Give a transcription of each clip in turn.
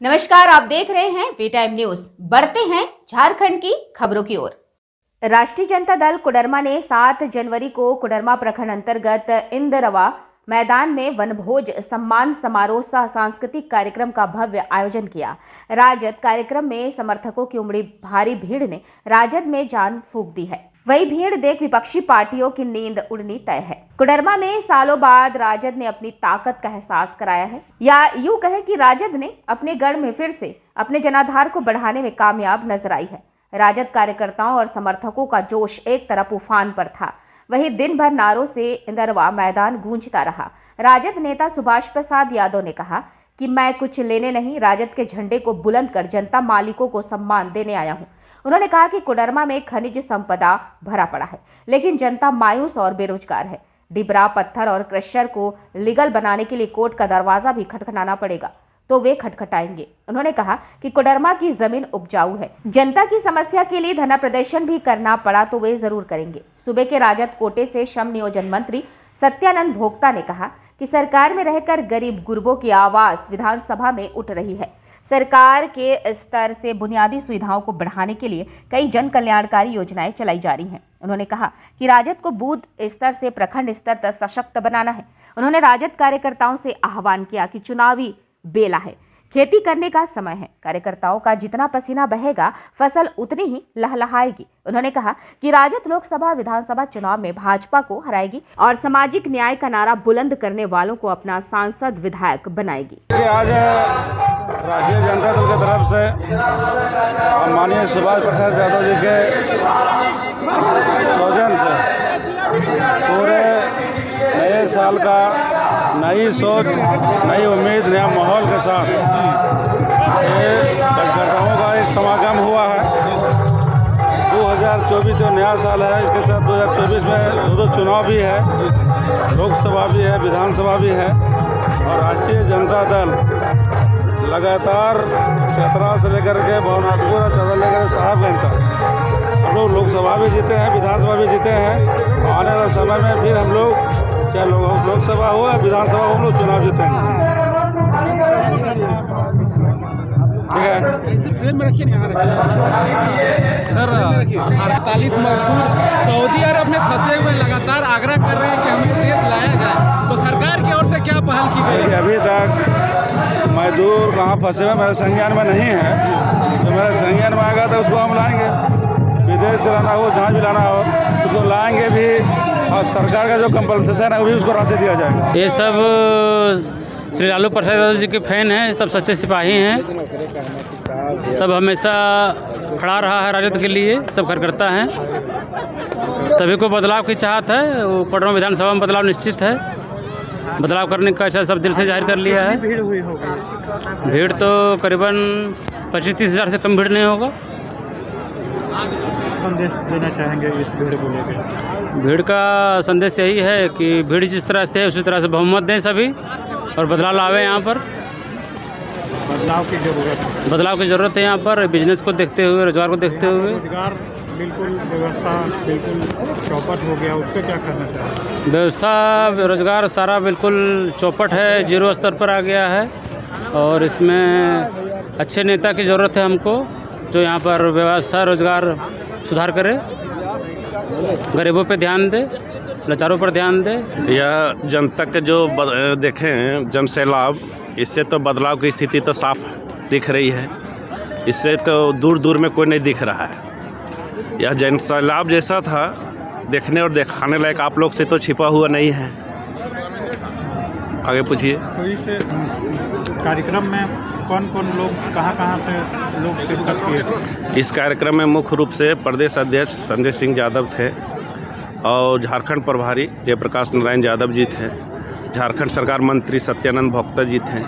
नमस्कार, आप देख रहे हैं वी टाइम न्यूज। बढ़ते हैं झारखंड की खबरों की ओर। राष्ट्रीय जनता दल कोडरमा ने 7 जनवरी को कोडरमा प्रखंड अंतर्गत इंदरवा मैदान में वनभोज सम्मान समारोह सह सांस्कृतिक कार्यक्रम का भव्य आयोजन किया। राजद कार्यक्रम में समर्थकों की उमड़ी भारी भीड़ ने राजद में जान फूंक दी है। वही भीड़ देख विपक्षी पार्टियों की नींद उड़नी तय है। कोडरमा में सालों बाद राजद ने अपनी ताकत का एहसास कराया है, या यूं कहे कि राजद ने अपने गढ़ में फिर से अपने जनाधार को बढ़ाने में कामयाब नजर आई है। राजद कार्यकर्ताओं और समर्थकों का जोश एक तरफ उफान पर था, वहीं दिन भर नारों से इंदरवा मैदान गूंजता रहा। राजद नेता सुभाष प्रसाद यादव ने कहा कि मैं कुछ लेने नहीं, राजद के झंडे को बुलंद कर जनता मालिकों को सम्मान देने आया हूं। उन्होंने कहा कि कोडरमा में खनिज संपदा भरा पड़ा है, लेकिन जनता मायूस और बेरोजगार है। डिबरा, पत्थर और क्रशर को लीगल बनाने के लिए कोर्ट का दरवाजा भी खटखटाना पड़ेगा, तो वे खटखटाएंगे। उन्होंने कहा कि कोडरमा की जमीन उपजाऊ है, जनता की समस्या के लिए धरना प्रदर्शन भी करना पड़ा तो वे जरूर करेंगे। सूबे के राजद कोटे से श्रम नियोजन मंत्री सत्यानंद भोक्ता ने कहा कि सरकार में रहकर गरीब गुरबों की आवाज विधानसभा में उठ रही है। सरकार के स्तर से बुनियादी सुविधाओं को बढ़ाने के लिए कई जन कल्याणकारी योजनाएं चलाई जा रही हैं। उन्होंने कहा कि राजद को बूथ स्तर से प्रखंड स्तर तक सशक्त बनाना है। उन्होंने राजद कार्यकर्ताओं से आह्वान किया कि चुनावी बेला है, खेती करने का समय है। कार्यकर्ताओं का जितना पसीना बहेगा, फसल उतनी ही लहलहाएगी। उन्होंने कहा कि राजद लोकसभा और विधानसभा चुनाव में भाजपा को हराएगी और सामाजिक न्याय का नारा बुलंद करने वालों को अपना सांसद विधायक बनाएगी। आज राष्ट्रीय जनता दल की तरफ से माननीय सुभाष प्रसाद यादव जी के सौजन्य से पूरे नए साल का नई सोच, नई उम्मीद, नया माहौल के साथ ये कार्यकर्ताओं का एक समागम हुआ है। 2024 जो नया साल है, इसके साथ 2024 में दो चुनाव भी है, लोकसभा भी है, विधानसभा भी है। और राष्ट्रीय जनता दल लगातार चतरा से लेकर के भवनाथपुर और चतरा लेकर साहबगंज तक हम लोग लोकसभा भी जीते हैं, विधानसभा भी जीते हैं। आने वाले समय में फिर हम लोग क्या लोकसभा हो या विधानसभा हो, हम लोग चुनाव जीतेंगे। ठीक है सर। 48 मजदूर सऊदी अरब में फंसे हुए लगातार आग्रह कर रहे हैं कि हमें देश लाया जाए, तो सरकार की ओर से क्या पहल की गई? अभी तक मजदूर कहाँ फंसे हुए मेरे संज्ञान में नहीं है। जो मेरे संज्ञान में आएगा तो उसको हम लाएंगे, विदेश से लाना हो, जहाँ भी लाना हो उसको लाएंगे भी, और सरकार का जो कंपल्सेशन है वो भी उसको राशि दिया जाएगा। ये सब श्री लालू प्रसाद यादव जी के फैन हैं, सब सच्चे सिपाही हैं, सब हमेशा खड़ा रहा है राजद के लिए, सब कार्यकर्ता हैं। तभी को बदलाव की चाहत है, वो कोडरमा विधानसभा में बदलाव निश्चित है। बदलाव करने का इच्छा सब दिल से जाहिर कर लिया है। भीड़ तो करीबन 25-30 हज़ार से कम भीड़ नहीं होगा। संदेश देना चाहेंगे इस भीड़ को लेकर? भीड़ का संदेश यही है कि भीड़ जिस तरह से है उसी तरह से बहुमत दें सभी, और बदलाव लावे। यहाँ पर बदलाव की ज़रूरत है। यहाँ पर बिजनेस को देखते हुए, रोजगार को देखते हुए। रोजगार बिल्कुल, व्यवस्था बिल्कुल चौपट हो गया, उस पर क्या करना चाहिए? व्यवस्था, रोजगार सारा बिल्कुल चौपट है, जीरो स्तर पर आ गया है। और इसमें अच्छे नेता की ज़रूरत है हमको, जो यहाँ पर व्यवस्था, रोजगार सुधार करे, गरीबों पे ध्यान दे, लाचारों पर ध्यान दे। यह जनता के जो देखें जन सैलाब, इससे तो बदलाव की स्थिति तो साफ दिख रही है। इससे तो दूर दूर में कोई नहीं दिख रहा है। यह जन सैलाब जैसा था, देखने और दिखाने लायक आप लोग से तो छिपा हुआ नहीं है। आगे पूछिए। तो इस कार्यक्रम में कौन कौन लोग, कहाँ से लोग शिरकत किए? इस कार्यक्रम में मुख्य रूप से प्रदेश अध्यक्ष संजय सिंह यादव थे, और झारखंड प्रभारी जयप्रकाश नारायण यादव जी थे, झारखंड सरकार मंत्री सत्यानंद भोक्ता जी थे,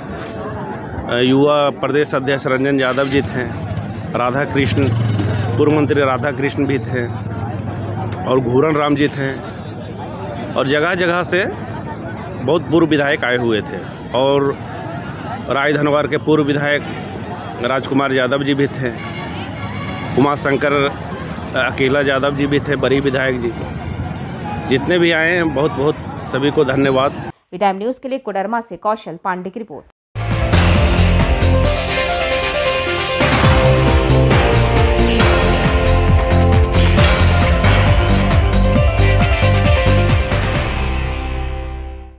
युवा प्रदेश अध्यक्ष रंजन यादव जी थे, राधा कृष्ण, पूर्व मंत्री राधा कृष्ण भी थे, और घूरन राम जी थे, और जगह जगह से बहुत पूर्व विधायक आए हुए थे। और राजधनवार के पूर्व विधायक राजकुमार यादव जी भी थे, उमाशंकर अकेला यादव जी भी थे, बड़ी विधायक जी। जितने भी आए हैं बहुत बहुत सभी को धन्यवाद। वी टाइम न्यूज के लिए कोडरमा से कौशल पांडे की रिपोर्ट।